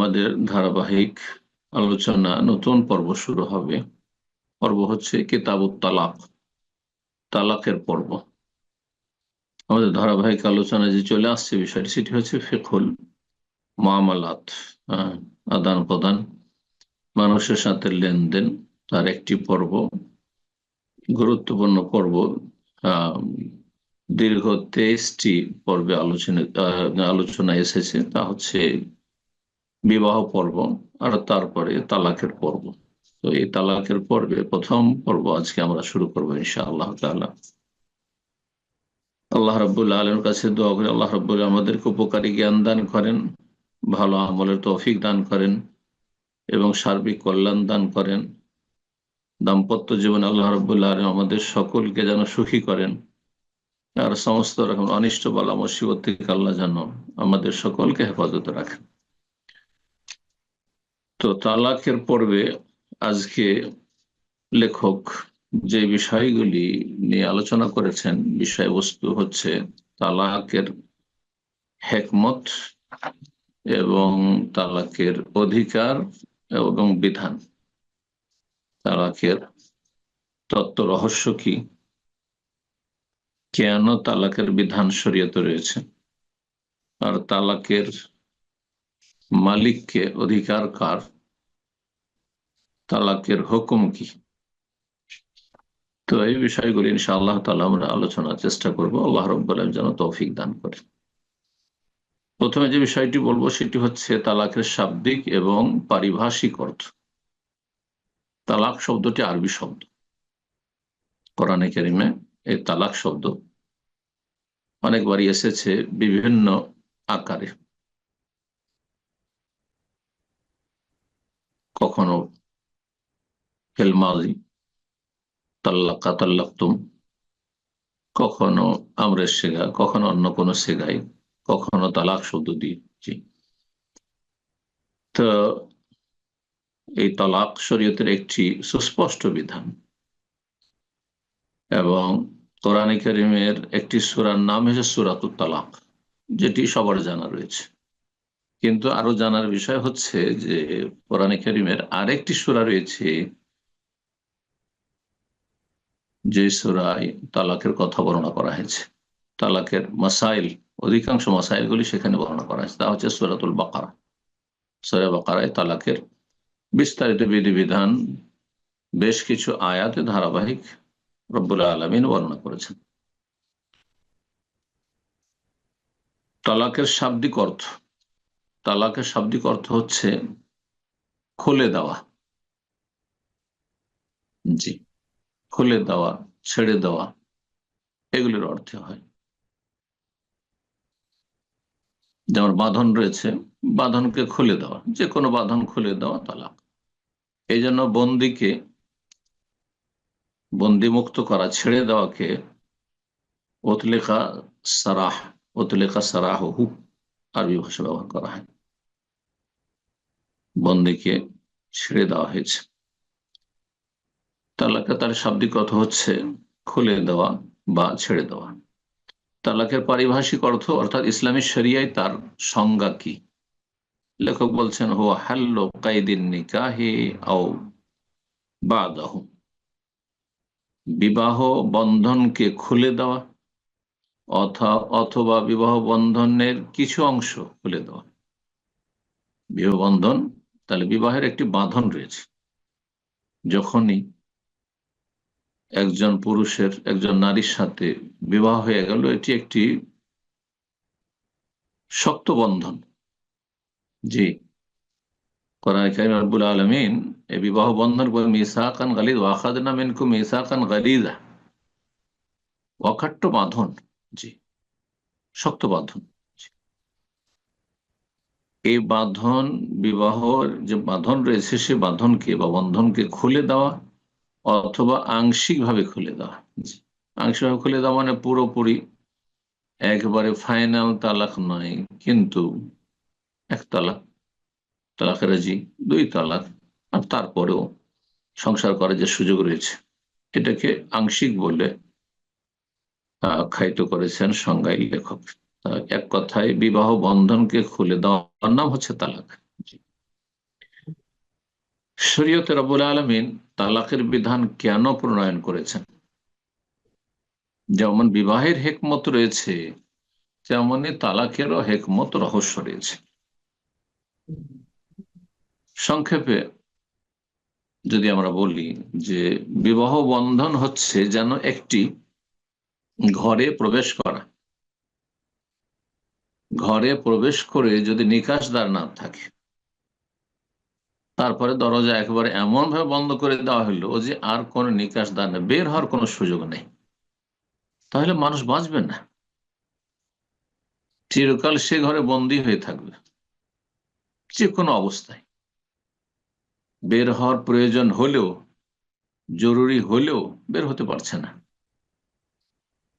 আমাদের ধারাবাহিক আলোচনা নতুন পর্ব শুরু হবে। পর্ব হচ্ছে কিতাবুত তালাক, তালাকের পর্ব। আমাদের ধারাবাহিক আলোচনা যে চলে আসছে বিষয়টি, সেটি হচ্ছে ফিকহুল মুআমালাত, আদান প্রদান, মানুষের সাথে লেনদেন, তার একটি পর্ব, গুরুত্বপূর্ণ পর্ব। দীর্ঘ 23টি পর্বে আলোচনা এসেছে, তা হচ্ছে বিবাহ পর্ব আর তারপরে তালাকের পর্ব। তো এই তালাকের পর্বে প্রথম পর্ব আজকে আমরা শুরু করবো ইনশাআল্লাহ তাআলা। আল্লাহ রাব্বুল আলামিনের কাছে দোয়া করি আল্লাহ রাব্বুল আলামিন আমাদেরকে উপকারী জ্ঞান দান করেন, ভালো আমলের তৌফিক দান করেন এবং সার্বিক কল্যাণ দান করেন। দাম্পত্য জীবনে আল্লাহ রাব্বুল আলামিন আমাদের সকলকে যেন সুখী করেন, আর সমস্ত রকম অনিষ্ট বালা মুসিবত থেকে আল্লাহ যেন আমাদের সকলকে হেফাজতে রাখেন। তো তালাকের পর্বে আজকে লেখক যে বিষয়গুলি নিয়ে আলোচনা করেছেন, বিষয়বস্তু হচ্ছে তালাকের হিকমত এবং তালাকের অধিকার এবং বিধান, তালাকের তত্ত্ব রহস্য কি, কেন তালাকের বিধান শরীয়তে রয়েছে, আর তালাকের মালিককে, অধিকার কার, তালাকের হুকুম কি। তো এই বিষয়গুলি ইনশাআল্লাহ তাআলা আমরা আলোচনার চেষ্টা করব। আল্লাহ রাব্বুল আলামিন যেন তৌফিক দান করে। প্রথমে যে বিষয়টি বলবো সেটি হচ্ছে তালাকের শাব্দিক এবং পারিভাষিক অর্থ। তালাক শব্দটি আরবি শব্দ। কোরআনে কারিমে এই তালাক শব্দ অনেকবারই এসেছে বিভিন্ন আকারে, কখনো ফিল মাযি তাল্লাকা তাল্লাকতুম, কখনো আমরের সিগা, কখনো অন্য কোনো সিগায়, কখনো তালাক শব্দ দিয়েছি। তো এই তালাক শরীয়তের একটি সুস্পষ্ট বিধান এবং কোরআনে কারিমের একটি সূরার নাম হচ্ছে সূরাতুত তালাক, যেটি সবার জানা রয়েছে। কিন্তু আরো জানার বিষয় হচ্ছে যে কোরআনে কারিমের আরেকটি সূরা রয়েছে, যে সূরায় তালাকের কথা বর্ণনা করা হয়েছে, তালাকের মাসাইল, অধিকাংশ মাসাইলগুলি সেখানে বর্ণনা করা হয়েছে। তা হচ্ছে সূরাতুল বাকারা। সূরা বাকারায় তালাকের বিস্তারিত বিধিবিধান বেশ কিছু আয়াতে ধারাবাহিক রব্বুল আলামিন বর্ণনা করেছেন। তালাকের শাব্দিক অর্থ, তালাকের শাব্দিক অর্থ হচ্ছে খুলে দেওয়া। জি, খুলে দেওয়া, ছেড়ে দেওয়া, এগুলির অর্থে হয়। যেমন বাঁধন রয়েছে, বাঁধনকে খুলে দেওয়া, যে কোনো বাঁধন খুলে দেওয়া তালাক। এই জন্য বন্দিমুক্ত করা, ছেড়ে দেওয়াকে উতলিকা সারাহ, উতলিকা সারাহু আরবি ভাষা ব্যবহার করা হয়। বন্দিকে ছেড়ে দেওয়া হয়েছে। তালাকে তার শাব্দিক অর্থ হচ্ছে খুলে দেওয়া বা ছেড়ে দেওয়া। তালাকের পারিভাষিক অর্থ অর্থাৎ ইসলামী শরিয়ায় তার সংজ্ঞা কি, লেখক বলছেন হুয়া হাল্লু কাইদিন নিকাহি আও বাদাহু, বিবাহ বন্ধনকে খুলে দেওয়া অথবা বিবাহ বন্ধনের কিছু অংশ খুলে দেওয়া। বিবাহ বন্ধন, তাহলে বিবাহের একটি বাঁধন রয়েছে। যখনই একজন পুরুষের একজন নারীর সাথে বিবাহ হয়ে গেল, এটি একটি শক্ত বন্ধন। জি, কোরআনে কারীমে রব্বুল আলামিন এই বিবাহ বন্ধন মিসাকান গালিদ ওয়া আখাযনা মিনকুম মিসাকান গালিযা, অকাট্য বাঁধন। জি, শক্ত বাঁধন। এই বাঁধন, বিবাহর যে বাঁধন রয়েছে, সে বাঁধনকে বা বন্ধনকে খুলে দেওয়া অথবা আংশিকভাবে খুলে দেওয়া। আংশিকভাবে খুলে দেওয়া মানে পুরোপুরি একেবারে ফাইনাল তালাক নয়, কিন্তু এক তালাক, তালাক রাজি, দুই তালাক, আর তারপরেও সংসার করার যে সুযোগ রয়েছে, এটাকে আংশিক বলে আখ্যায়িত করেছেন সংজ্ঞায় লেখক। এক কথায় বিবাহ বন্ধনকে খুলে দেওয়ার নাম হচ্ছে তালাক। শরীয়তে রব্বুল আলামিন তালাকের বিধান কেন প্রণয়ন করেছেন? যেমন বিবাহের হেকমত রয়েছে, তেমনি তালাকেরও হেকমত রহস্য রয়েছে। সংক্ষেপে যদি আমরা বলি যে বিবাহ বন্ধন হচ্ছে যেন একটি ঘরে প্রবেশ করা। ঘরে প্রবেশ করে যদি নিকাশদার না থাকে, তারপরে দরজা একেবারে এমন ভাবে বন্ধ করে দেওয়া হলো যে আর কোন নিকাশদার নেই, বের হওয়ার কোনো সুযোগ নেই, তাহলে মানুষ বাঁচবে না, চিরকাল সে ঘরে বন্দী হয়ে থাকবে। যে কোনো অবস্থায় বের হওয়ার প্রয়োজন হলেও, জরুরি হলেও বের হতে পারছে না।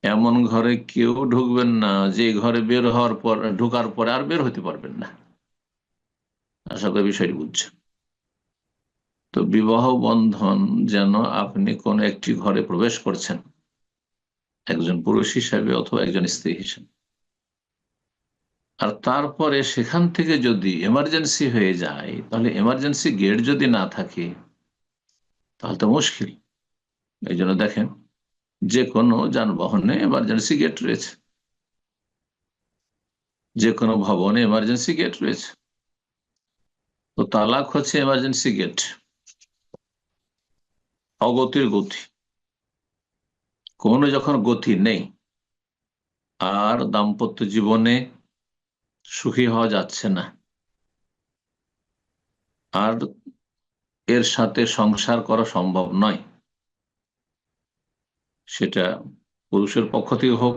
এমন ঘরে কেউ ঢুকবেন না যে ঘরে বের হওয়ার পর, ঢুকার পরে আর বের হতে পারবেন না। আশা করি বিষয়টি বুঝছেন। তো বিবাহ বন্ধন যেন আপনি কোন একটি ঘরে প্রবেশ করছেন একজন পুরুষ হিসাবে অথবা একজন স্ত্রী হিসাবে, আর তারপরে সেখান থেকে যদি এমার্জেন্সি হয়ে যায়, তাহলে এমার্জেন্সি গেট যদি না থাকে তাহলে তো মুশকিল। এই জন্য দেখেন, যে কোনো যানবাহনে এমার্জেন্সি গেট রয়েছে, যে কোনো ভবনে এমার্জেন্সি গেট রয়েছে। তো তালাক হচ্ছে এমার্জেন্সি গেট, অগতির গতি। কোনো যখন গতি নেই আর দাম্পত্য জীবনে সুখী হওয়া যাচ্ছে না, আর এর সাথে সংসার করা সম্ভব নয়, সেটা পুরুষের পক্ষ থেকে হোক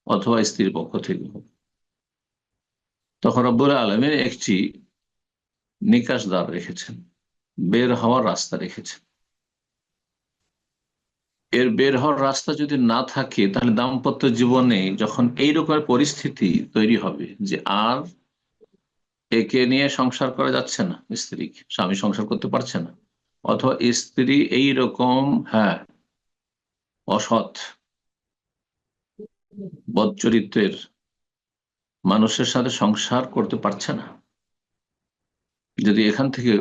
অথবা স্ত্রীর পক্ষ থেকে হোক, তখন রব্বুল আলামিন একটি নিকাশদ্বার রেখেছেন, বের হওয়ার রাস্তা রেখেছেন। এর বের হওয়ার রাস্তা যদি না থাকে, তাহলে দাম্পত্য জীবনে যখন এইরকম পরিস্থিতি তৈরি হবে যে আর একে নিয়ে সংসার করা যাচ্ছে না, স্বামী সংসার করতে পারছে না, অথবা স্ত্রী এই রকম, হ্যাঁ, অসৎ বদ চরিত্রের মানুষের সাথে সংসার করতে পারছে না, যদি এখান থেকে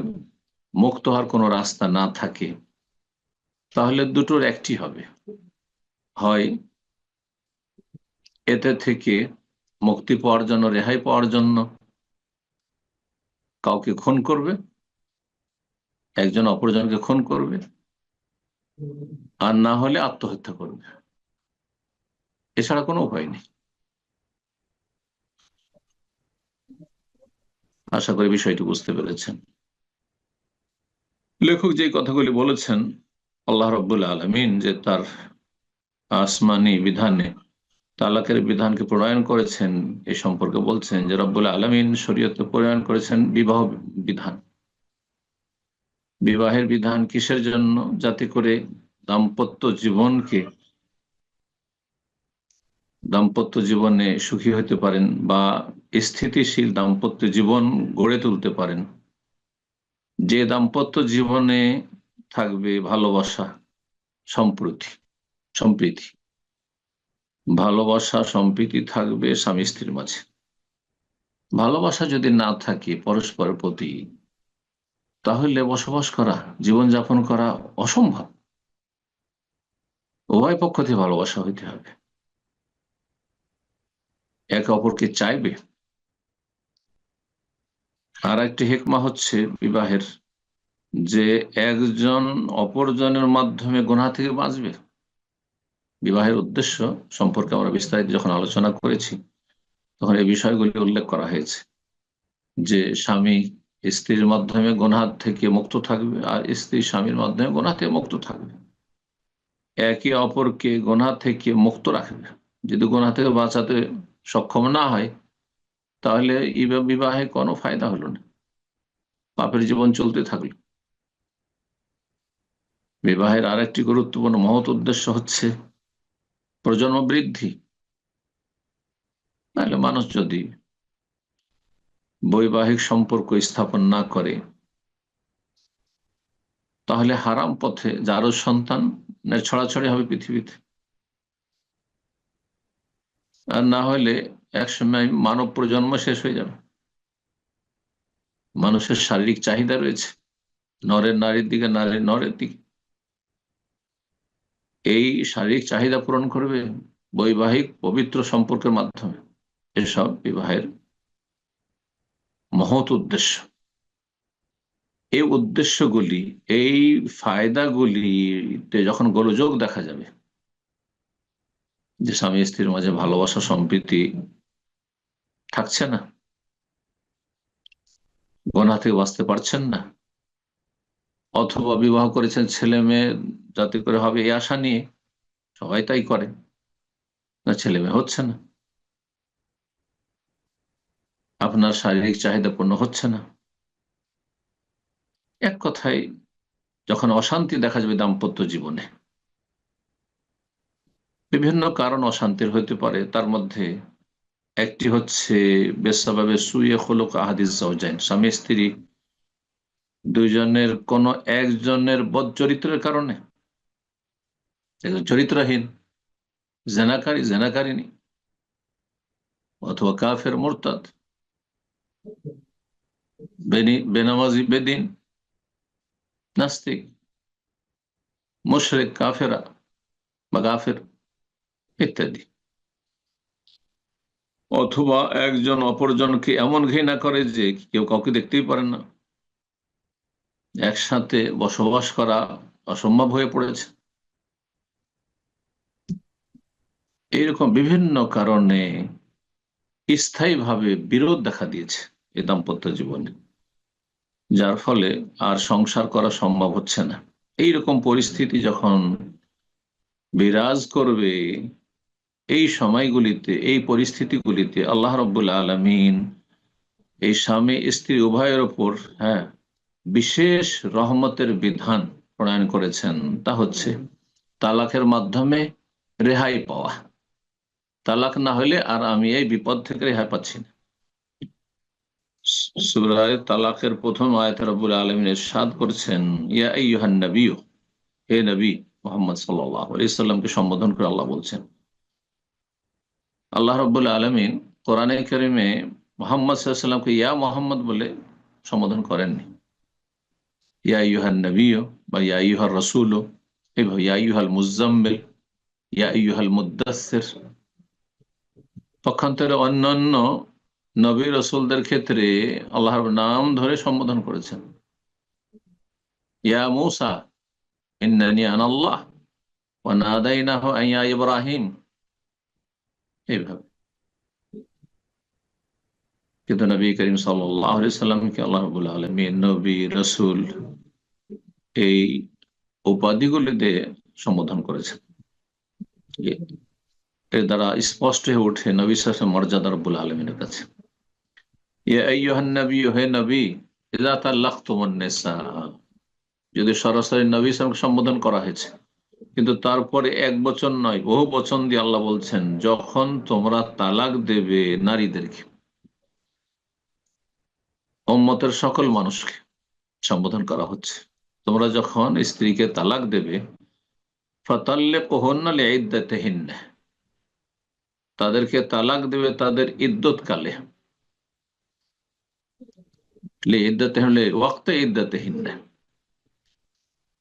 মুক্ত হওয়ার কোনো রাস্তা না থাকে, তাহলে দুটোর একটি হবে, হয় এতে থেকে মুক্তি পাওয়ার জন্য, রেহাই পাওয়ার জন্য কাউকে খুন করবে, একজন অপরজনকে খুন করবে, আর না হলে আত্মহত্যা করবে, এছাড়া কোনো উপায় নেই। আশা করি বিষয়টি বুঝতে পেরেছেন। লেখক যে কথাগুলি বলেছেন, আল্লাহ রাব্বুল আলামিন যে তার আসমানি বিধানে তালাকের বিধানকে প্রণয়ন করেছেন, এ সম্পর্কে বলছেন যে রব্বুল আলামিন শরীয়তে প্রণয়ন করেছেন বিবাহ বিধান। বিবাহের বিধান কিসের জন্য? যাতে করে দাম্পত্য জীবনে সুখী হতে পারেন বা স্থিতিশীল দাম্পত্য জীবন গড়ে তুলতে পারেন, যে দাম্পত্য জীবনে থাকবে ভালোবাসা, সম্প্রীতি, ভালোবাসা সম্প্রীতি থাকবে স্বামী স্ত্রীর মাঝে। ভালোবাসা যদি না থাকে পরস্পরের প্রতি, তাহলে বসবাস করা, জীবনযাপন করা অসম্ভব। উভয় পক্ষ থেকে ভালোবাসা হইতে হবে, একে অপরকে চাইবে। আর একটি হিকমা হচ্ছে বিবাহের, যে একজন অপরজনের মাধ্যমে গুনাহ থেকে বাঁচবে। বিবাহের উদ্দেশ্য সম্পর্কে আমরা বিস্তারিত যখন আলোচনা করেছি, তখন এই বিষয়গুলি উল্লেখ করা হয়েছে যে স্বামী স্ত্রীর মাধ্যমে গুনাহ থেকে মুক্ত থাকবে, আর স্ত্রী স্বামীর মাধ্যমে গুনাহ থেকে মুক্ত থাকবে, একে অপরকে গুনাহ থেকে মুক্ত রাখবে। যদি গুনাহ থেকে বাঁচাতে সক্ষম না হয়, তাহলে বিবাহে কোনো ফায়দা হলো না, পাপের জীবন চলতে থাকলো। বিবাহের আরেকটি গুরুত্বপূর্ণ মহৎ উদ্দেশ্য হচ্ছে প্রজন্ম বৃদ্ধি। তাহলে মানুষ যদি বৈবাহিক সম্পর্ক স্থাপন না করে, তাহলে হারাম পথে যারও সন্তানের ছড়াছড়ি হবে পৃথিবীতে, আর না হলে একসময় মানব প্রজন্ম শেষ হয়ে যাবে। মানুষের শারীরিক চাহিদা রয়েছে, নরের নারীর দিকে, নারীর নরের দিকে। এই শারীরিক চাহিদা পূরণ করবে বৈবাহিক পবিত্র সম্পর্কের মাধ্যমে। এসব বিবাহের মহৎ উদ্দেশ্য। এই উদ্দেশ্যগুলি, এই ফায়দাগুলিতে যখন গোলযোগ দেখা যাবে, যে স্বামী স্ত্রীর মাঝে ভালোবাসা সম্প্রীতি থাকছে না, গুনাহ থেকে বাঁচতে পারছেন না, অথবা বিবাহ করেছেন ছেলে মেয়ে যাতে করে হবে এই আশা নিয়ে, সবাই তাই করে, না ছেলে মেয়ে হচ্ছে না, আপনার শারীরিক চাহিদা পূর্ণ হচ্ছে না, এক কথায় যখন অশান্তি দেখা যাবে দাম্পত্য জীবনে, বিভিন্ন কারণ অশান্তির হতে পারে, তার মধ্যে একটি হচ্ছে বেসাবাবে সুইয়ে খুলুক আহাদিস জাওজাইন, স্বামী স্ত্রী দুইজনের কোন একজনের বদ চরিত্রের কারণে, চরিত্রহীন, জেনাকারী জেনাকারিনী, অথবা কাফের মুরতাদ, বেনামাজি বেদিন, নাস্তিক, মুশরিক, কাফেরা বা কাফের ইত্যাদি, অথবা একজন অপরজনকে এমন ঘৃণা করে যে কেউ কাউকে দেখতেই পারে না, একসাথে বসবাস করা অসম্ভব হয়ে পড়েছে। এইরকম বিভিন্ন কারণে স্থায়ীভাবে বিরোধ দেখা দিয়েছে এই দাম্পত্য জীবনে, যার ফলে আর সংসার করা সম্ভব হচ্ছে না। এইরকম পরিস্থিতি যখন বিরাজ করবে, এই সময়গুলিতে, এই পরিস্থিতিগুলিতে আল্লাহ রাব্বুল আলামিন এই স্বামী স্ত্রী উভয়ের ওপর, হ্যাঁ, বিশেষ রহমতের বিধান প্রণয়ন করেছেন। তা হচ্ছে তালাকের মাধ্যমে রেহাই পাওয়া। তালাক না হলে আর আমি এই বিপদ থেকে রেহাই পাচ্ছি না। সূরা তালাকের প্রথম আয়াতে রব্বুল আলামিন ইরশাদ করছেন, ইয়া আইয়ুহান নবী, হে নবী মুহাম্মদ সাল্লাল্লাহু আলাইহি সাল্লামকে সম্বোধন করে আল্লাহ বলছেন। আল্লাহ রাব্বুল আলামিন কোরআনে কারিমে মুহাম্মদ সাল্লাল্লাহু আলাইহি সাল্লামকে ইয়া মুহাম্মদ বলে সম্বোধন করেননি। ইয়া আইয়ুহান নবী বা ইয়া আইয়ুহার রাসূল, এইভাবে ইয়া আইয়ুহাল মুজাম্মিল, ইয়া আইয়ুহাল মুদ্দাসসির। পক্ষান্তরে অন্যান্য নবী রাসূলদের ক্ষেত্রে আল্লাহর নাম ধরে সম্বোধন করেছেন। ইয়া মূসা ইন্নানি আনাল্লাহ ওয়া নাদাইনাহু আন ইয়া ইব্রাহিম, এইভাবে। কিন্তু নবী করিম সাল্লাল্লাহু আলাইহি সাল্লামকে আল্লাহ রাব্বুল আলামিন নবী রাসূল এই উপাধিগুলি দিয়ে সম্বোধন করেছেন। এর দ্বারা স্পষ্ট হয়ে ওঠে নবী সাল্লাল্লাহু আলাইহি ওয়াসাল্লামের মর্যাদা রব্বুল আলামিনের কাছে। ইয়া আইয়ুহান নবী, হে নবী, ইযা তাল্লাকতুমুন নিসা, যদি সরাসরি নবী সাল্লাল্লাহু সম্বোধন করা হয়েছে, কিন্তু তারপরে এক বচন নয়, বহু বচন দিয়ে আল্লাহ বলছেন, যখন তোমরা তালাক দেবে নারীদেরকে, উম্মতের সকল মানুষকে সম্বোধন করা হচ্ছে। তোমরা যখন স্ত্রীকে তালাক দেবে, ফাতাল্লিকুহুন্না লিইদ্দাতিহিন্না, তাদেরকে তালাক দেবে তাদের ইদ্যত কালে, লিইদ্দাতিহিন্না ওয়াক্তে ইদ্দাতিহিন্না,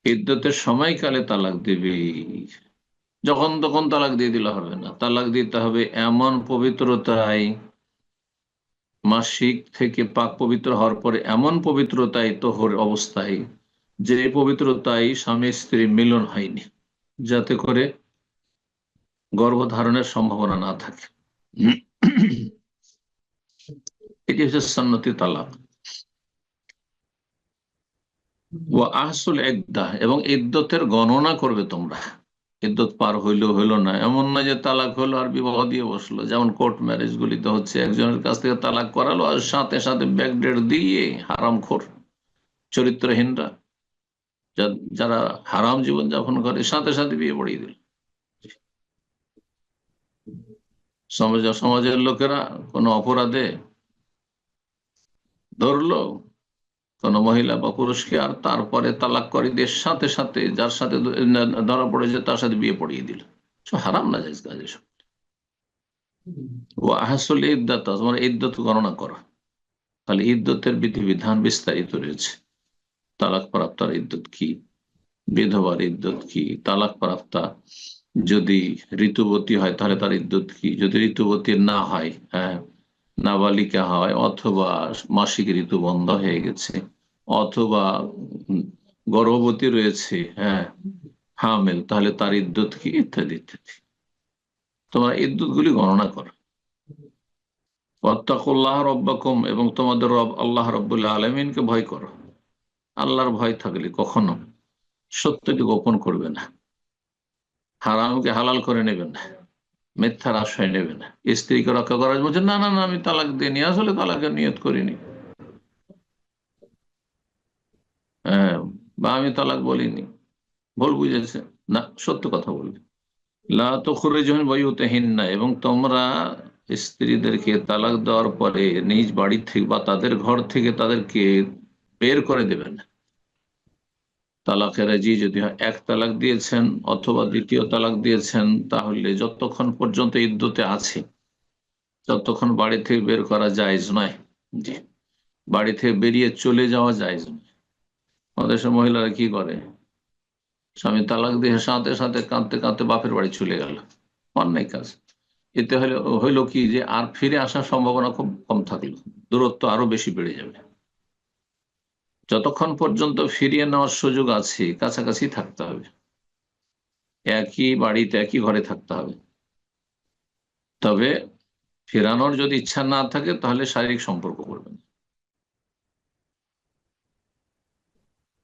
ইদ্যতের সময়কালে তালাক দেবে। যখন তখন তালাক দিয়ে দিলে হবে না, তালাক দিতে হবে এমন পবিত্রতায়, মাসিক থেকে পাক পবিত্র হওয়ার পরে এমন পবিত্রতায়, তোহর অবস্থায়, যে পবিত্রতায় স্বামী স্ত্রী মিলন হয়নি, যাতে করে গর্ভধারণের সম্ভাবনা না থাকে। এটি হচ্ছে সুন্নতি তালাক। ওয়া আহসুল ইদ্দাহ, এবং ইদ্যতের গণনা করবে তোমরা। ইদ্যত পার হইলো হইলো না, এমন না যে তালাক হলো আর বিবাহ দিয়ে বসলো, যেমন কোর্ট ম্যারেজ গুলিতে হচ্ছে, একজনের কাছ থেকে তালাক করালো আর সাথে সাথে ব্যাকডেট দিয়ে হারামখোর চরিত্রহীনরা, যারা হারাম জীবন যাপন করে, সাথে সাথে বিয়ে পড়িয়ে দিল। সমাজের লোকেরা কোনো অপরাধে ধরলো কোন মহিলা বা পুরুষকে, আর তারপরে তালাক করে দিয়ে সাথে সাথে যার সাথে ধরা পড়েছে তার সাথে বিয়ে পড়িয়ে দিল। হারাম না জায়েজ কাজ এসব। ও আহসুল ইদ্দাত, তোমার ইদ্যত গণনা করো। তাহলে ইদ্যতের বিধিবিধান বিস্তারিত রয়েছে। তালাক প্রাপ্তার ইদ্যত কি, বিধবার ইদ্যত কি, তালাক প্রাপ্তা যদি ঋতুবতী হয় তাহলে তার ইদ্যত কি, যদি ঋতুবতী না হয়, হ্যাঁ, নাবালিকা হয়, অথবা মাসিক ঋতু বন্ধ হয়ে গেছে, অথবা গর্ভবতী রয়েছে, হ্যাঁ, হামেল, তাহলে তার ইদ্যত কি, ইত্যাদি ইত্যাদি। তোমরা ইদ্যত গুলি গণনা করো। ওয়াত্তাকুল্লাহ রব্বাকুম, এবং তোমাদের রব আল্লাহ রব্বুল আলমিনকে ভয় করো। আল্লাহর ভয় থাকলে কখনো সত্যকে গোপন করবে না, হারামকে হালাল করে নেবে না, মিথ্যার আশ্রয় নেবে না। স্ত্রীকে রক্ষা করার বলছে না না না আমি তালাক দিইনি, আসলে তালাকের নিয়ত করিনি, হ্যাঁ, বা আমি তালাক বলিনি, ভুল বুঝেছে, না, সত্য কথা বলবে। লা তুখরিজুহুন বুয়ুতাহিন্না, এবং তোমরা স্ত্রীদেরকে তালাক দেওয়ার পরে নিজ বাড়ি থেকে বা তাদের ঘর থেকে তাদেরকে বের করে দেবেন না। তালাকের জি যদি হয়, এক তালাক দিয়েছেন অথবা দ্বিতীয় তালাক দিয়েছেন, তাহলে যতক্ষণ পর্যন্ত ইদ্যতে আছে ততক্ষণ বাড়ি থেকে বের করা জায়েজ নয়। জি, বাড়ি থেকে বেরিয়ে চলে যাওয়া জায়েজ নয়। আমাদের দেশের মহিলারা কি করে, স্বামী তালাক দিয়ে সাথে সাথে কাঁদতে কাঁদতে বাপের বাড়ি চলে গেল, অন্যায় কাজ। এতে হইলো কি যে আর ফিরে আসার সম্ভাবনা খুব কম থাকলো, দূরত্ব আরো বেশি বেড়ে যাবে। যতক্ষণ পর্যন্ত ফিরিয়ে নেওয়ার সুযোগ আছে কাছাকাছি থাকতে হবে, একই বাড়িতে একই ঘরে থাকতে হবে। তবে ফেরানোর যদি ইচ্ছা না থাকে তাহলে শারীরিক সম্পর্ক করবেন।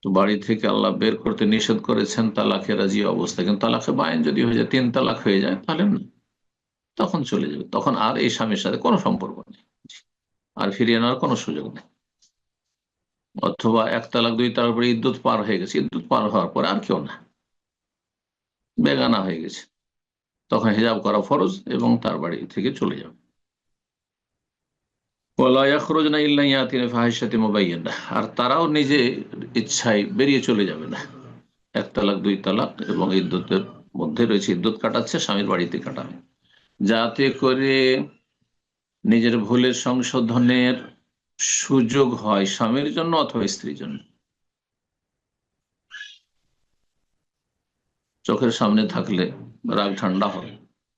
তো বাড়ি থেকে আল্লাহ বের করতে নিষেধ করেছেন তালাকে রাজি অবস্থা, কিন্তু তালাকে বাইন যদি হয়ে যায়, 3 তালাক হয়ে যায়, তাহলে না, তখন চলে যাবে, তখন আর এই স্বামীর সাথে কোনো সম্পর্ক নেই, আর ফিরিয়ে নেওয়ার কোনো সুযোগ নেই। অথবা 1 তালাক 2 তালাক পরে ইদ্যুৎ পার হয়ে গেছে, ইদ্যুৎ পার হওয়ার পরে আর কেউ না, বেগানা হয়ে গেছে, তখন হিজাব করা ফরজ এবং তার বাড়ি থেকে চলে যাবে। আর তারাও নিজে ইচ্ছায় বেরিয়ে চলে যাবে না। 1 তালাক 2 তালাক এবং ইদ্যতের মধ্যে রয়েছে, ইদ্যত কাটাচ্ছে, স্বামীর বাড়িতে কাটাবে, যাতে করে নিজের ভুলের সংশোধনের সুযোগ হয় স্বামীর জন্য অথবা স্ত্রীর জন্য। চোখের সামনে থাকলে রাগ ঠান্ডা হয়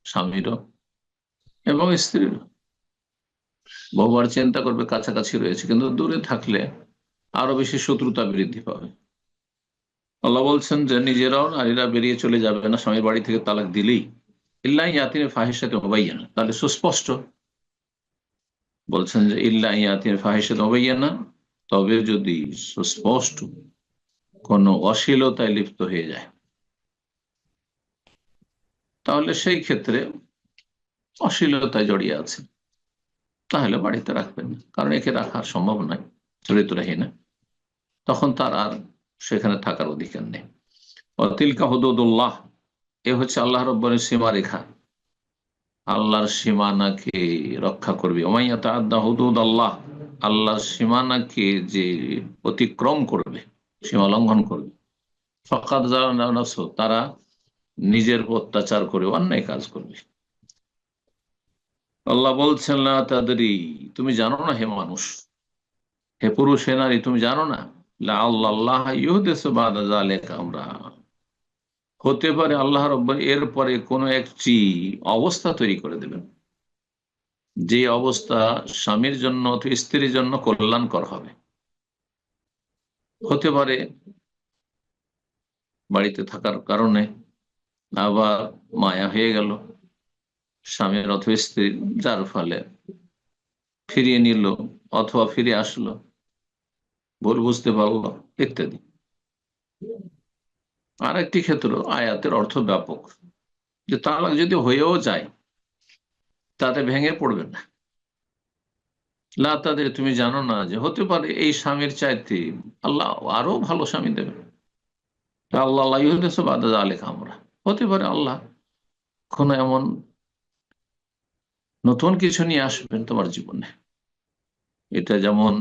স্বামীরও এবং স্ত্রীরও, বহুবার চিন্তা করবে কাছাকাছি রয়েছে, কিন্তু দূরে থাকলে আরো বেশি শত্রুতা বৃদ্ধি পাবে। আল্লাহ বলছেন যে নিজেরাও নারীরা বেরিয়ে চলে যাবে না স্বামীর বাড়ি থেকে তালাক দিলেই, ইল্লা ইয়াতিনে ফাহিশাতে মুবাইয়ানা, তাহলে সুস্পষ্ট বলছেন যে ইল্লা ইয়াতিনে ফাহিশাতে মুবাইয়ানা, তবে যদি সুস্পষ্ট কোনো অশ্লীলতায় লিপ্ত হয়ে যায়, তাহলে সেই ক্ষেত্রে অশ্লীলতায় জড়িয়ে আছে, তাহলে বাড়িতে রাখবেন না, কারণ একে রাখা সম্ভব নয় চরিত্রহীনা, তখন তার আর সেখানে থাকার অধিকার নেই। তিলকা হুদুদুল্লাহ, এ হচ্ছে আল্লাহ রাব্বুল সীমারেখা, আল্লাহর সীমানাকে রক্ষা করবে। ওমাইয়া তাআদ্দা হুদুদ আল্লাহ, আল্লাহর সীমানাকে যে অতিক্রম করবে, সীমা লঙ্ঘন করবে, ফাকাদ যালামা নাফসাহু, তারা নিজের অত্যাচার করে অন্যায় কাজ করবে। আল্লাহ বলছেন লা তাদরি, তুমি জানো না হে মানুষ, হে পুরুষ হে নারী, তুমি জানো না, লাআল্লাহ ইউহদিসু বাদা যালিকা আমরা, হতে পারে আল্লাহ রাব্বুল এরপরে কোনো একটি অবস্থা তৈরি করে দেবেন, যে অবস্থা স্বামীর জন্য অথবা স্ত্রীর জন্য কল্যাণকর হবে। হতে পারে বাড়িতে থাকার কারণে আবার মায়া হয়ে গেল স্বামীর অথবা স্ত্রীর, যার ফলে ফিরিয়ে নিল অথবা ফিরে আসলো, ভুল বুঝতে পারলো ইত্যাদি। আর একটি ক্ষেত্র, আয়াতের অর্থ ব্যাপক, যে তালাক যদি হয়েও যায় তাতে ভেঙে পড়বে না। লা তাদের, তুমি জানো না যে হতে পারে এই স্বামীর চাইতে আল্লাহ আরো ভালো স্বামী দেবেন। আল্লাহ আলেখা, আমরা হতে পারে আল্লাহ কোন এমন নতুন কিছু নিয়ে আসবেন তোমার জীবনে। এটা যেমন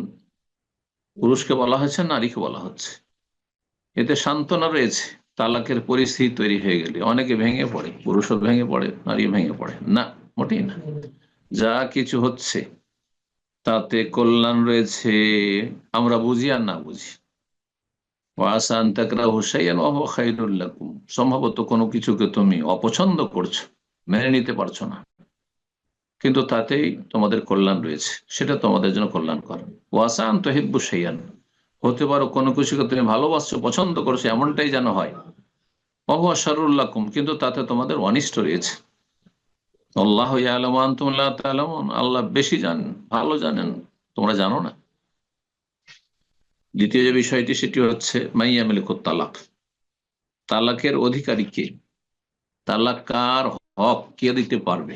পুরুষকে বলা হচ্ছে, নারীকে বলা হচ্ছে, এতে সান্ত্বনা রয়েছে। তালাকের পরিস্থিতি তৈরি হয়ে গেলে অনেকে ভেঙে পড়ে, পুরুষও ভেঙে পড়ে, নারী ভেঙে পড়ে না, মোটেই না। যা কিছু হচ্ছে তাতে কল্যাণ রয়েছে, আমরা বুঝি আর না বুঝি। ওয়াসা আন তাকরাহু শাইআন ওয়া হুয়া খায়রুল লাকুম, সম্ভবত কোনো কিছুকে তুমি অপছন্দ করছো, মেনে নিতে পারছো না, কিন্তু তাতেই তোমাদের কল্যাণ রয়েছে, সেটা তোমাদের জন্য কল্যাণকর। ওয়াসা আন তুহিব্বু শাইআন, হতে পারো কোনো কিছুকে তুমি ভালোবাসছো, পছন্দ করছো, এমনটাই যেন হয়। ওয়া হুয়া শাররুল লাকুম, কিন্তু তাতে তোমাদের অনিষ্ট রয়েছে। আল্লাহু ইয়ালামু ওয়া আনতুম লা তা'লামুন, আল্লাহ বেশি জানেন, ভালো জানেন, তোমরা জানো না। দ্বিতীয় যে বিষয়টি সেটি হচ্ছে মাইয়ামিলিকুত তালাক, তালাকের অধিকারী কে, তালাক কার হক কে দিতে পারবে।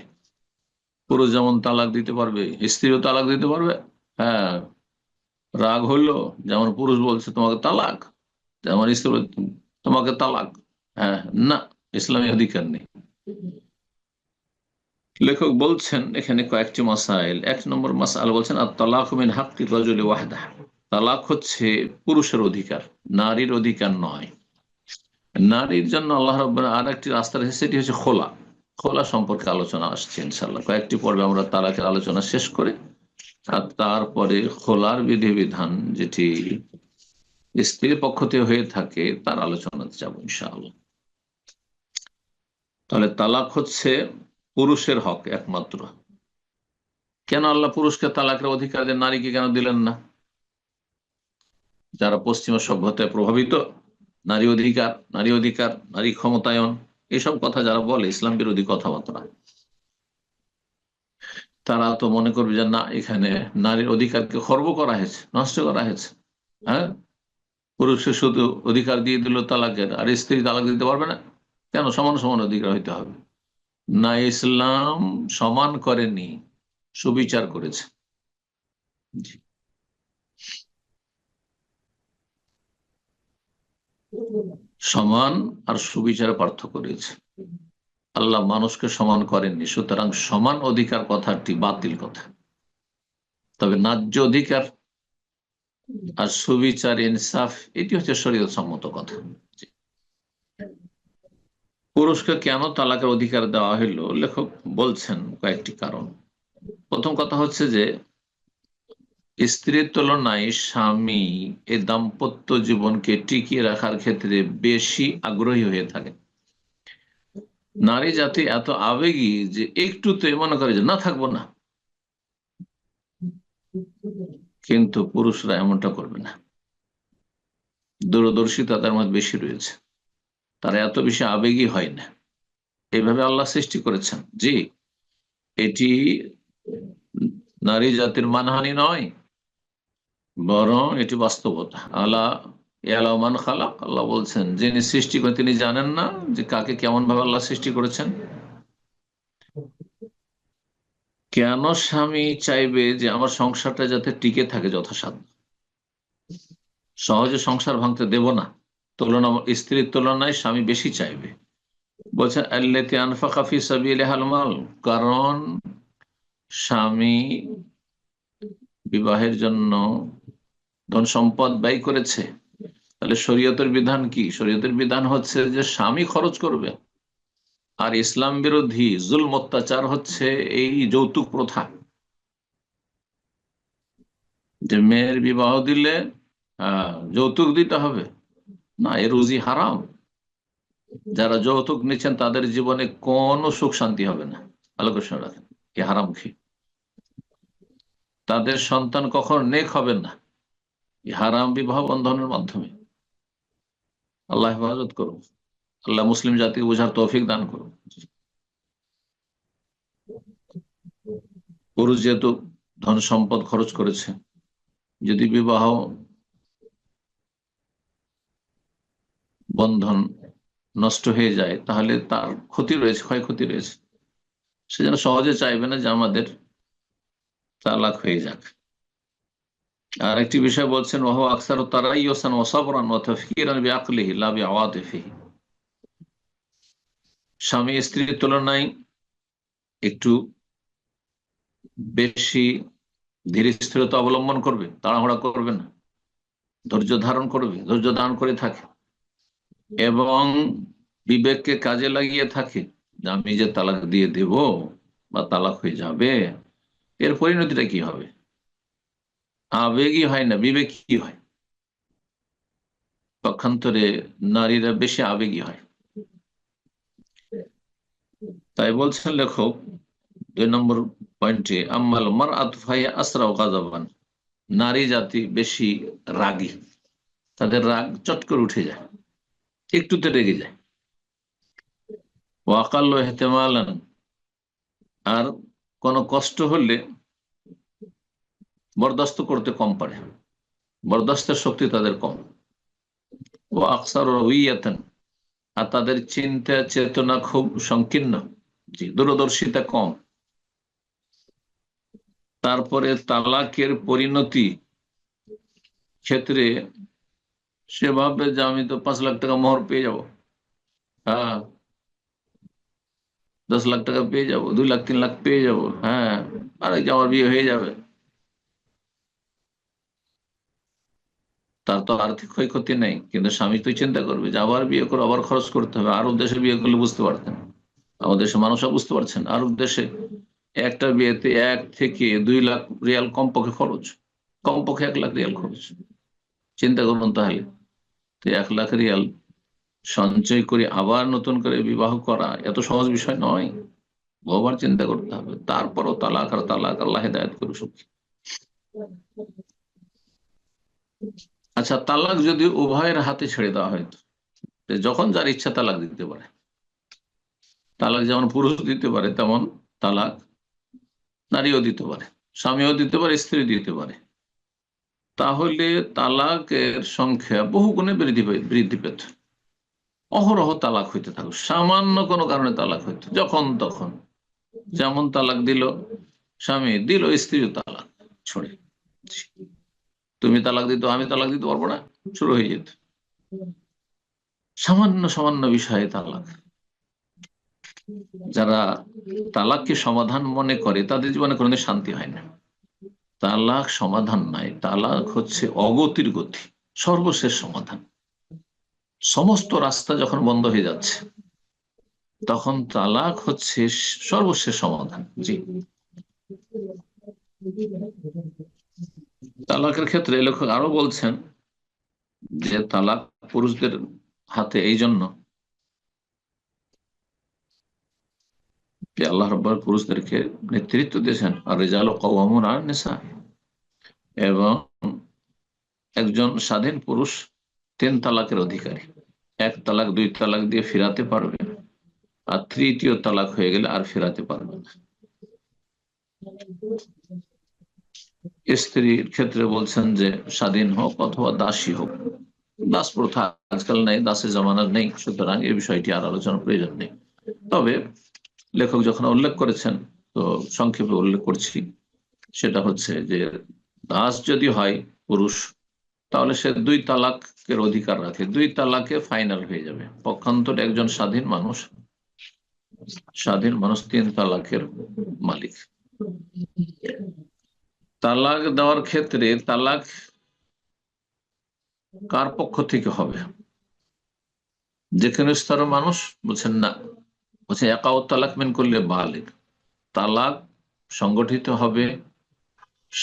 পুরুষ যেমন তালাক দিতে পারবে, স্ত্রীও তালাক দিতে পারবে। হ্যাঁ, রাগ হলো, যেমন পুরুষ বলছে তোমাকে তালাক, যেমন স্ত্রী বলছে তোমাকে তালাক। হ্যাঁ, না, ইসলামী অধিকার নেই। লেখক বলছেন এখানে কয়েকটি মাসাইল। এক নম্বর মাসাইল বলছেন আর তালাক মিন হাক্কি রাজুলি ওয়াহদা, তালাক হচ্ছে পুরুষের অধিকার, নারীর অধিকার নয়। নারীর জন্য আল্লাহ রাব্বুল আর একটি রাস্তা রয়েছে, সেটি হচ্ছে খোলা। খোলা সম্পর্কে আলোচনা আসছে ইনশাল্লাহ, কয়েকটি পর্বে আমরা তালাকের আলোচনা শেষ করে আর তারপরে খোলার বিধিবিধান যেটি স্ত্রীর পক্ষ থেকে হয়ে থাকে তার আলোচনাতে যাবো ইনশাআল্লাহ। তাহলে তালাক হচ্ছে পুরুষের হক একমাত্র। কেন আল্লাহ পুরুষকে তালাকের অধিকার দেন, নারীকে কেন দিলেন না? যারা পশ্চিমা সভ্যতায় প্রভাবিত, নারী অধিকার, নারী অধিকার, নারী ক্ষমতায়ন, এসব কথা যারা বলে, ইসলাম বিরোধী কথাবার্তা, তারা তো মনে করবে যে না, এখানে নারীর অধিকারকে খর্ব করা হয়েছে, নষ্ট করা হয়েছে। হ্যাঁ, পুরুষের শুধু অধিকার দিয়ে দিল তালাকের, আর স্ত্রী তালাক দিতে পারবে না কেন? সমান সমান অধিকার হইতে হবে না? ইসলাম সমান করেনি, সুবিচার করেছে। জি। সমান আর সুবিচারে পার্থক্য রয়েছে। আল্লাহ মানুষকে সমান করেননি, সুতরাং সমান অধিকার কথাটি বাতিল কথা। তবে ন্যায্য অধিকার আর সুবিচার, ইনসাফ, এটি হচ্ছে শরীয়ত সম্মত কথা। পুরুষকে কেন তালাকের অধিকার দেওয়া হইল, লেখক বলছেন কয়েকটি কারণ। প্রথম কথা হচ্ছে যে স্ত্রীর তুলনায় স্বামী এই দাম্পত্য জীবনকে টিকিয়ে রাখার ক্ষেত্রে বেশি আগ্রহী হয়ে থাকে। নারী জাতি এত আবেগী যে একটুতে মনে করে যে না, থাকবো না, কিন্তু পুরুষরা এমনটা করবে না। দূরদর্শিতা তাদের মধ্যে বেশি রয়েছে, তারা এত বেশি আবেগী হয় না। এইভাবে আল্লাহ সৃষ্টি করেছেন। জি, এটি নারী জাতির মানহানি নয়, বরং এটি বাস্তবতা। আল্লাহ ইয়ালামান খালাক, আল্লাহ বলছেন যিনি সৃষ্টি করেন তিনি জানেন না যে কাকে কেমন ভাবে আল্লাহ সৃষ্টি করেছেন। কেন স্বামী চাইবে যে আমার সংসারটা যাতে টিকে থাকে যথাসাধ্য, সহজে সংসার ভাঙতে দেব না, তুলনা স্ত্রীর তুলনায় স্বামী বেশি চাইবে। বলছেন আল্লাতী আনফাকা ফি সাবিলিহাল মাল, কারণ স্বামী বিবাহের জন্য ধন সম্পদ ব্যয় করেছে। তাহলে শরীয়তের বিধান কি? শরীয়তের বিধান হচ্ছে যে স্বামী খরচ করবে। আর ইসলাম বিরোধী জুলম অত্যাচার হচ্ছে এই যৌতুক প্রথা, যে মেয়ের বিবাহ দিলে যৌতুক দিতে হবে। না, এ রুজি হারাম। যারা যৌতুক নিচ্ছেন তাদের জীবনে কোনো সুখ শান্তি হবে না, ভালো করে শুনে রাখেন, এ হারাম খেয়ে তাদের সন্তান কখনো নেক হবে না, এই হারাম বিবাহ বন্ধনের মাধ্যমে। আল্লাহ হেফাজত করুন, আল্লাহ মুসলিম জাতিকে বোঝার তৌফিক দান করুন। পুরুষ যেহেতু ধন সম্পদ খরচ করেছে, যদি বিবাহ বন্ধন নষ্ট হয়ে যায় তাহলে তার ক্ষতি রয়েছে, ক্ষয়ক্ষতি রয়েছে। সে যেন সহজে চাইবে না যে আমাদের তালাক হয়ে যাক। আর একটি বিষয় বলছেন ওহ আকসার তারাইয়ুসান ওয়া সাবরান ওয়া তাফকিরান বিআকলিহি লা বিআওয়াতিফিহি, স্বামী স্ত্রীর তুলনায় একটু বেশি ধীর স্থিরতা অবলম্বন করবে, তাড়াহুড়া করবে না, ধৈর্য ধারণ করবে, ধৈর্য ধারণ করে থাকে এবং বিবেককে কাজে লাগিয়ে থাকে যে আমি যে তালাক দিয়ে দেব বা তালাক হয়ে যাবে, এর পরিণতিটা কি হবে। আবেগই হয় না, বিবেক কি হয়। পক্ষান্তরে নারীরা বেশি আবেগী হয়। তাই বলছেন লেখক 2 নম্বর পয়েন্টে, আম্মাল মারআতু ফাহিয়া আসরাউ গাযাবান, নারী জাতি বেশি রাগী, তাদের রাগ চট করে উঠে যায়, একটুতে রেগে যায়। ওয়া আকাল্লু ইহতিমালান, আর কোনো কষ্ট হলে বরদাস্ত করতে কম পারে, বরদাস্তের শক্তি তাদের কম। ও আকসার রুইয়াতান, আর তাদের চিন্তা চেতনা খুব সংকীর্ণ, জি, দূরদর্শিতা কম। তারপরে তালাকের পরিণতি ক্ষেত্রে সে ভাববে যে আমি তো 5 লাখ টাকা মোহর পেয়ে যাব, হ্যাঁ 10 লাখ টাকা পেয়ে যাব, 2 লাখ 3 লাখ পেয়ে যাব, হ্যাঁ আর আমার বিয়ে হয়ে যাবে। তার তো আর্থিক ক্ষয়ক্ষতি নেই, কিন্তু স্বামী তো চিন্তা করবে যে আবার বিয়ে করে আবার খরচ করতে হবে। আরব দেশে বিয়ে করলে বুঝতে পারতেন, আমাদের দেশে মানুষরা বুঝতে পারছেন, আরব দেশে একটা বিয়েতে 1 থেকে 2 লাখ রিয়াল কমপক্ষে খরচ, কমপক্ষে 1 লাখ রিয়াল খরচ। চিন্তা করুন তাহলে, তো 1 লাখ রিয়াল সঞ্চয় করে আবার নতুন করে বিবাহ করা এত সহজ বিষয় নয়, বহুবার চিন্তা করতে হবে। তারপরও তালাক আর তালাক, আল্লাহ হেদায়েত করুন সবকে। আচ্ছা, তালাক যদি উভয়ের হাতে ছেড়ে দেওয়া হয়, যখন যার ইচ্ছা তালাক দিতে পারে, তালাক যেমন পুরুষ দিতে পারে তেমন তালাক নারীও দিতে পারে, স্বামীও দিতে পারে, স্ত্রী দিতে পারে, তাহলে তালাকের সংখ্যা বহু গুণে বৃদ্ধি পেত। অহরহ তালাক হইতে থাকুক, সামান্য কোনো কারণে তালাক হইতো যখন তখন, যেমন তালাক দিল স্বামী, দিল স্ত্রীও তালাক ছড়ে, তুমি তালাক দিত আমি তালাক দিতে পারবো না, শুরু হয়ে যেত। সামান্য সামান্য বিষয়ে তালাক। যারা তালাককে সমাধান মনে করে তাদের জীবনে কোনোদিন শান্তি হয় না। তালাক সমাধান নাই, তালাক হচ্ছে অগতির গতি, সর্বশেষ সমাধান। সমস্ত রাস্তা যখন বন্ধ হয়ে যাচ্ছে তখন তালাক হচ্ছে সর্বশেষ সমাধান। জি, তালাকের ক্ষেত্রে লেখক আরো বলছেন যে তালাক পুরুষদের হাতে এই জন্য যে আল্লাহ রাব্বুল পুরুষদেরকে নেতৃত্ব দিয়েছেন, আর রিজালু কাওয়ামুন আলান নিসা, এবং একজন স্বাধীন পুরুষ 3 তালাকের অধিকারী, 1 তালাক 2 তালাক দিয়ে ফিরাতে পারবে, আর তৃতীয় তালাক হয়ে গেলে আর ফেরাতে পারবে না। স্ত্রীর ক্ষেত্রে বলছেন যে স্বাধীন হোক অথবা দাসী হোক, দাস প্রথা আজকাল নেই, দাসের জামানার নেই, সুতরাং এই বিষয়টি আর আলোচনার প্রয়োজন নেই। তবে লেখক যখন উল্লেখ করেছেন, তো সংক্ষেপে উল্লেখ করছি, সেটা হচ্ছে যে দাস যদি হয় পুরুষ, তাহলে সে 2 তালাকের অধিকার রাখে, 2 তালাকে ফাইনাল হয়ে যাবে। পক্ষান্তরে একজন স্বাধীন মানুষ 3 তালাকের মালিক। তালাক দেওয়ার ক্ষেত্রে তালাক কার পক্ষ থেকে হবে? যেখানে স্তরের মানুষ বলছেন না, বলছে একাও তালাক মেন করলে বালিক, তালাক সংগঠিত হবে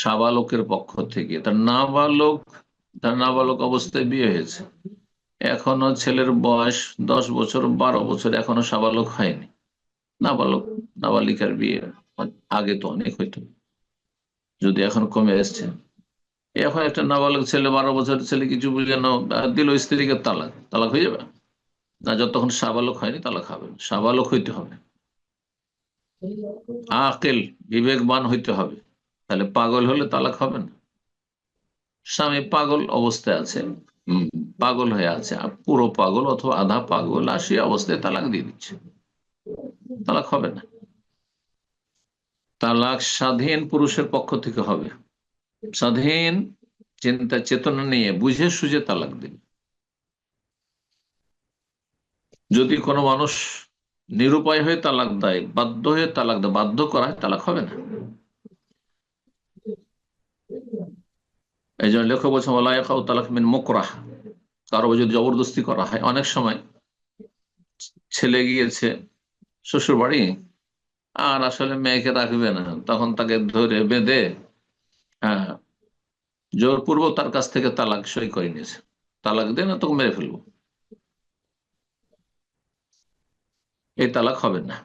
সাবালকের পক্ষ থেকে। তার নাবালক অবস্থায় বিয়ে হয়েছে, এখনো ছেলের বয়স 10 বছর 12 বছর, এখনো সাবালক হয়নি, নাবালিকার বিয়ে আগে তো অনেক হইতো, যদি এখন কমে এসছে। এখন একটা নাবালক ছেলে, 12 বছরের ছেলে কিছু বুঝে না, দিল স্ত্রীকে তালাক, তালাক হয়ে যাবে না? যতক্ষণ সাবালক হয়নি তালাক হবে না, সাবালক হইতে হবে, আকেল বিবেকবান হইতে হবে, তাহলে পাগল হলে তালাক হবে না। স্বামী পাগল অবস্থায় আছে, পাগল হয়ে আছে, পুরো পাগল অথবা আধা পাগল, আর সেই অবস্থায় তালাক দিয়ে দিচ্ছে, তালাক হবে না। তালাক স্বাধীন পুরুষের পক্ষ থেকে হবে, স্বাধীন চিন্তা চেতনা নিয়ে বুঝে সুঝে তালাক দিন। যদি কোনো মানুষ নিরুপায় হয়ে তালাক দেয়, বাধ্য হয়ে তালাক দেয়, বাধ্য করা হয়, তালাক হবে না। এই জন্য লেখক বলছেন ওয়ালা ইয়াকাউ তালাক মিন মুকরাহ, কারো যদি জবরদস্তি করা হয়। অনেক সময় ছেলে গিয়েছে শ্বশুর বাড়ি, আর আসলে মেয়েকে রাখবে না, তখন তাকে ধরে বেঁধে, হ্যাঁ, জোরপূর্বক তার কাছ থেকে তালাক সই করে নিয়েছে, তালাক দে না তোকে মেরে ফেলবো, এই তালাক হবে না।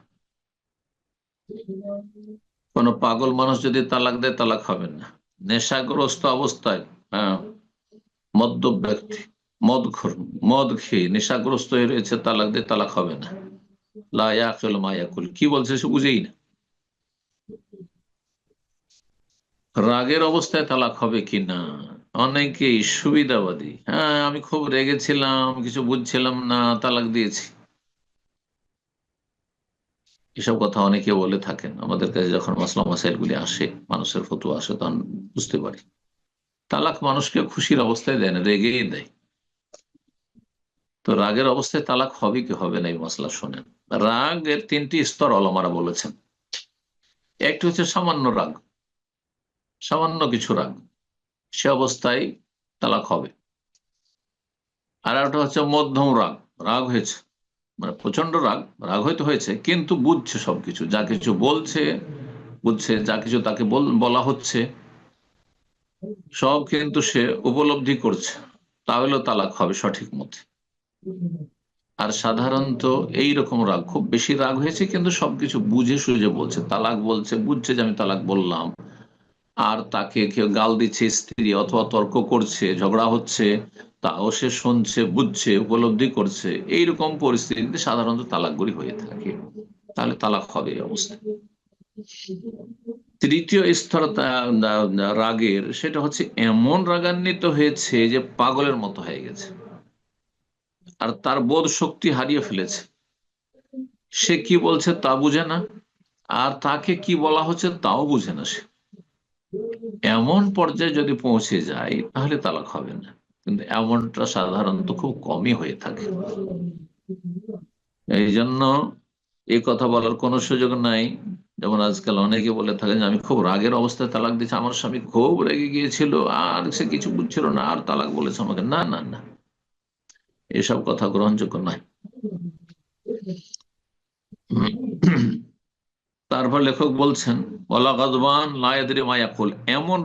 কোন পাগল মানুষ যদি তালাক দেয় তালাক হবে না। নেশাগ্রস্ত অবস্থায়, হ্যাঁ, মদ্যপ ব্যক্তি, মদখোর, মদ খেয়ে নেশাগ্রস্ত হয়ে রয়েছে, তালাক দিয়ে তালাক হবে না। লা ইয়াকিলু মা ইয়াকুল, কি বলছে সে বুঝেই না। রাগের অবস্থায় তালাক হবে কি না, অনেকেই সুবিধাবাদী, হ্যাঁ আমি খুব রেগেছিলাম, কিছু বুঝছিলাম না, তালাক দিয়েছি, এসব কথা অনেকে বলে থাকেন। আমাদের কাছে যখন মাসলা মাসাইল গুলি আসে, মানুষের ফতোয়া আসে, তখন বুঝতে পারি তালাক মানুষকে খুশির অবস্থায় দেয় না, রেগেই দেয়। তো রাগের অবস্থায় তালাক হবে কি হবে না, এই মশলা শোনেন। রাগের তিনটি স্তর ওলামারা বলেছেন। একটি হচ্ছে সামান্য রাগ, সামান্য কিছু রাগ, সে অবস্থায় তালাক হবে। আর একটা হচ্ছে মধ্যম রাগ, রাগ হয়েছে, মানে প্রচন্ড রাগ, রাগ হয়তো হয়েছে কিন্তু বুঝছে, সবকিছু যা কিছু বলছে বুঝছে, যা কিছু তাকে বলা হচ্ছে সব কিন্তু সে উপলব্ধি করছে, তাহলেও তালাক হবে সঠিক মতে। আর সাধারণত এই রকম রাগ, খুব বেশি রাগ হয়েছে কিন্তু সবকিছু বুঝে সুঝে বলছে, তালাক বলছে, বুঝছে যে আমি তালাক বললাম, আর তাকে কেউ গাল দিচ্ছে স্ত্রী, অথবা তর্ক করছে, ঝগড়া হচ্ছে, তাও সে শুনছে, বুঝছে, উপলব্ধি করছে, এইরকম পরিস্থিতিতে সাধারণত তালাকগুলি হয়ে থাকে, তাহলে তালাক হবে এই অবস্থায়। তৃতীয় স্তর রাগের, সেটা হচ্ছে এমন রাগান্বিত হয়েছে যে পাগলের মতো হয়ে গেছে, আর তার বোধ শক্তি হারিয়ে ফেলেছে, সে কি বলছে তা বুঝে না, আর তাকে কি বলা হচ্ছে তাও বুঝে না সে। এমন পর্যায়ে যদি পৌঁছে যায় তাহলে তালাক হবে না, কিন্তু এমনটা সাধারণত খুব কমই হয়ে থাকে। এই জন্য এই কথা বলার কোনো সুযোগ নাই। যেমন আজকাল অনেকে বলে থাকেন যে আমি খুব রাগের অবস্থায় তালাক দিচ্ছি, আমার স্বামী খুব রেগে গিয়েছিল, আর সে কিছু বুঝছিল না, আর তালাক বলেছে আমাকে। না না না, এসব কথা গ্রহণযোগ্য নয়। তারপর লেখক বলছেন, ওয়ালা গাদবান লা ইয়াদরি মা ইয়াকুল, এমন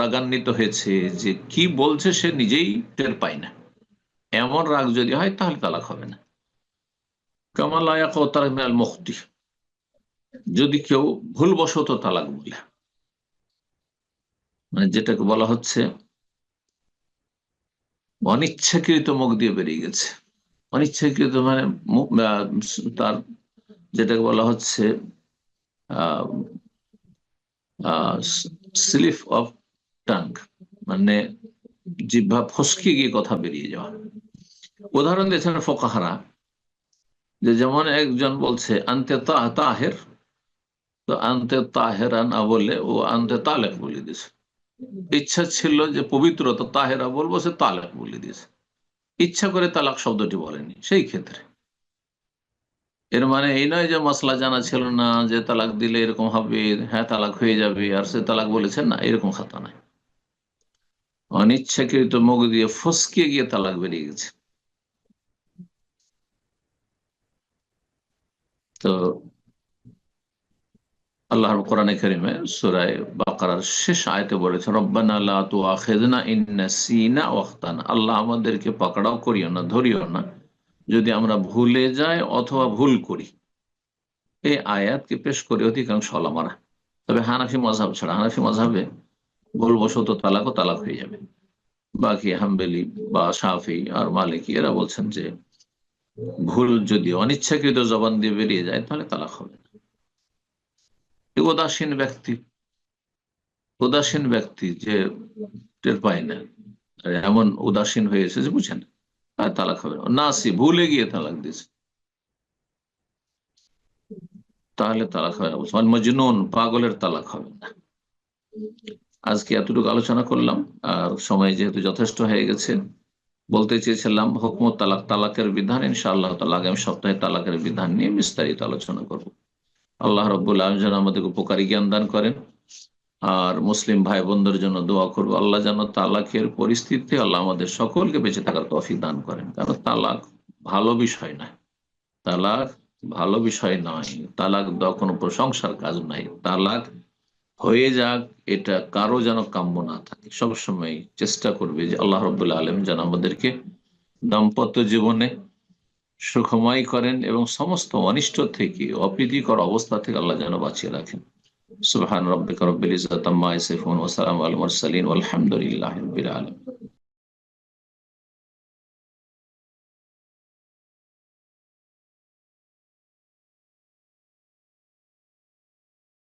রাগান্বিত হয়েছে যে কি বলছে সে নিজেই টের পায় না, এমন রাগ যদি হয় তাহলে তালাক হবে না। কামা লা ইয়াকাউ তালাক মিনাল মুখতি, যদি কেউ ভুলবশত তালাক বলে, মানে যেটাকে বলা হচ্ছে অনিচ্ছাকৃত, মুখ দিয়ে বেরিয়ে গেছে, অনিচ্ছাকৃত মানে তার যেটাকে বলা হচ্ছে স্লিপ অফ টাং, মানে জিহ্বা ফসকে গিয়ে কথা বেরিয়ে যাওয়া। উদাহরণ দিয়েছেন ফোকাহারা, যে যেমন একজন বলছে আনতে তাহের, তো আনতে তাহেরা না বলে ও আনতে তালেক বলে দিয়েছে। ইচ্ছা ছিল যে পবিত্র, তো তাহেরা বলবো, সে তালেক বলে দিয়েছে, ইচ্ছা করে তালাক শব্দটি বলেনি। সেই ক্ষেত্রে এর মানে এই নয় যে মশলা জানা ছিল না যে তালাক দিলে এরকম হবে, হ্যাঁ তালাক হয়ে যাবে, আর সে তালাক বলেছেন না, এরকম খাতা নাই। অনিচ্ছাকৃত মুখ দিয়ে ফসকে গিয়ে তালাক বেরিয়ে গেছে। তো আল্লাহর কোরআনে কারিমে সূরা বাকারার শেষ আয়াতে বলেছেন, রব্বানা লা তুআখিযনা ইন নাসিনা ওয়া আখতানা, আল্লাহ আমাদেরকে পাকড়াও করিও না, ধরিও না যদি আমরা ভুলে যাই অথবা ভুল করি। এই আয়াতকে পেশ করে অধিকাংশ ওলামারা, তবে হানাফি মাযহাব ছাড়া, হানাফি মাযহাবে ভুলবশত তালাক ও তালাক হয়ে যাবে। বাকি হাম্বলি বা শাফি আর মালিকি এরা বলছেন যে ভুল যদি অনিচ্ছাকৃত জবান দিয়ে বেরিয়ে যায় তাহলে তালাক হবে না। উদাসীন ব্যক্তি, উদাসীন ব্যক্তি যে টের পায় না, এমন উদাসীন হয়েছে যে বুঝেন, আর তালাক হবে না। নাসি, ভুলে গিয়ে তালাক দিয়েছে, তাহলে তালাক হবে না। মজনুন, পাগলের তালাক হবে না। আজকে এতটুকু আলোচনা করলাম, আর সময় যেহেতু যথেষ্ট হয়ে গেছে, বলতে চেয়েছিলাম হুকমত তালাক, তালাকের বিধান, ইনশাআল্লাহ তাআলা আগামী সপ্তাহে তালাকের বিধান নিয়ে বিস্তারিত আলোচনা করব। আল্লাহ রাব্বুল আলামিন যেন আমাদের উপকারী জ্ঞান দান করেন, আর মুসলিম ভাই বোনদের জন্য দোয়া করবো, আল্লাহ যেন তালাকের পরিস্থিতিতে আল্লাহ আমাদের সকলকে বেঁচে থাকার তৌফিক দান করেন। কারণ তালাক ভালো বিষয় নয়, তালাক ভালো বিষয় নয়, তালাক দেওয়া কোনো প্রশংসার কাজ নাই। তালাক হয়ে যাক, এটা কারো যেন কাম্য না থাকে। সবসময় চেষ্টা করবে যে আল্লাহ রাব্বুল আলামিন যেন আমাদেরকে দাম্পত্য জীবনে সুখময় করেন এবং সমস্ত অনিষ্ট থেকে, অপ্রীতিকর অবস্থা থেকে আল্লাহ যেন বাঁচিয়ে রাখেন। সুবহান রাব্বিকা রাব্বিল ইজ্জাতি আম্মা ইয়াসিফুন ওয়া সালামুন আলাল মুরসালিন ওয়ালহামদুলিল্লাহি রাব্বিল আলামিন।